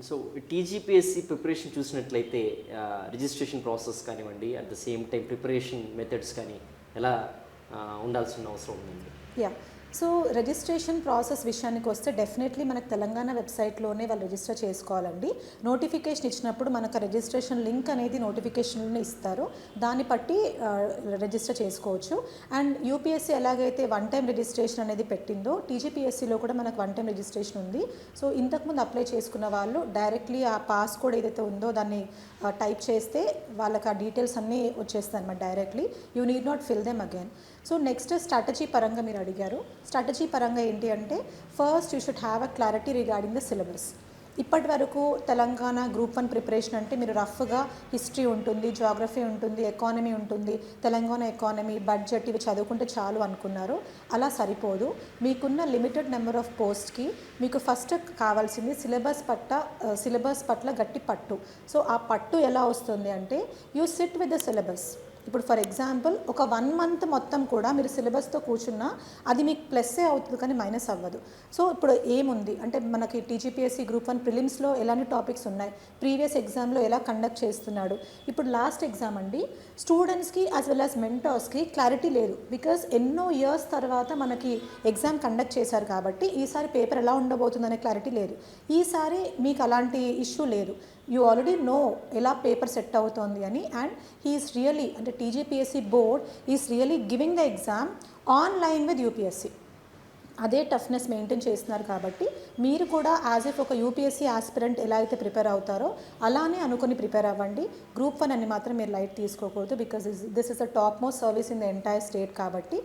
So TGPSC preparation చూసినట్లయితే registration process కానివ్వండి, at the same time preparation methods కానీ ఎలా ఉండాల్సిన అవసరం ఉందండి? యా, సో రిజిస్ట్రేషన్ ప్రాసెస్ విషయానికి వస్తే డెఫినెట్లీ మనకు తెలంగాణ వెబ్సైట్లోనే వాళ్ళు రిజిస్టర్ చేసుకోవాలండి. నోటిఫికేషన్ ఇచ్చినప్పుడు మనకు రిజిస్ట్రేషన్ లింక్ అనేది నోటిఫికేషన్లోనే ఇస్తారు, దాన్ని బట్టి రిజిస్టర్ చేసుకోవచ్చు. అండ్ యూపీఎస్సీ ఎలాగైతే వన్ టైం రిజిస్ట్రేషన్ అనేది పెట్టిందో, టీజీపీఎస్సీలో కూడా మనకు వన్ టైం రిజిస్ట్రేషన్ ఉంది. సో ఇంతకుముందు అప్లై చేసుకున్న వాళ్ళు డైరెక్ట్లీ ఆ పాస్ కోడ్ ఏదైతే ఉందో దాన్ని టైప్ చేస్తే వాళ్ళకి ఆ డీటెయిల్స్ అన్నీ వచ్చేస్తాయి అన్నమాట directly. You need not fill them again. So next strategy పరంగా మీరు అడిగారు. స్ట్రాటజీ పరంగా ఏంటి అంటే, first you should have a clarity regarding the syllabus. ఇప్పటి వరకు తెలంగాణ గ్రూప్ 1 ప్రిపరేషన్ అంటే మీరు రఫ్గా హిస్టరీ ఉంటుంది, జాగ్రఫీ ఉంటుంది, ఎకానమీ ఉంటుంది, తెలంగాణ ఎకానమీ, బడ్జెట్ ఇవి చదువుకుంటే చాలు అనుకున్నారు. అలా సరిపోదు. మీకున్న లిమిటెడ్ నెంబర్ ఆఫ్ పోస్ట్కి మీకు ఫస్ట్ కావాల్సింది సిలబస్ పట్ల గట్టి పట్టు. సో ఆ పట్టు ఎలా వస్తుంది అంటే, you SIT with the syllabus. ఇప్పుడు ఫర్ ఎగ్జాంపుల్ ఒక 1 మంత్ మొత్తం కూడా మీరు సిలబస్తో కూర్చున్నా అది మీకు ప్లస్సే అవుతుంది కానీ మైనస్ అవ్వదు. సో ఇప్పుడు ఏముంది అంటే, మనకి టీజీపీఎస్సీ గ్రూప్ 1 ప్రిలిమ్స్లో ఎలాంటి టాపిక్స్ ఉన్నాయి, ప్రీవియస్ ఎగ్జామ్లో ఎలా కండక్ట్ చేస్తున్నాడు, ఇప్పుడు లాస్ట్ ఎగ్జామ్ అండి, స్టూడెంట్స్కి యాజ్ వెల్ యాజ్ మెంటర్స్కి క్లారిటీ లేదు. బికాస్ ఎన్నో ఇయర్స్ తర్వాత మనకి ఎగ్జామ్ కండక్ట్ చేశారు కాబట్టి ఈసారి పేపర్ ఎలా ఉండబోతుందనే క్లారిటీ లేదు. ఈసారి మీకు అలాంటి ఇష్యూ లేదు, యూ ఆల్రెడీ నో ఎలా పేపర్ సెట్ అవుతోంది అని. అండ్ హీఈస్ రియలీ అంటే TGPSC board is really giving the exam online with UPSC. అదే టఫ్నెస్ మెయింటైన్ చేస్తున్నారు కాబట్టి మీరు కూడా యాజ్ ఇఫ్ ఒక యూపీఎస్సీ ఆస్పిరెంట్ ఎలా అయితే ప్రిపేర్ అవుతారో అలానే అనుకుని ప్రిపేర్ అవ్వండి. గ్రూప్ 1 అని మాత్రం మీరు లైట్ తీసుకోకూడదు, because this is the top most service in the entire state కాబట్టి.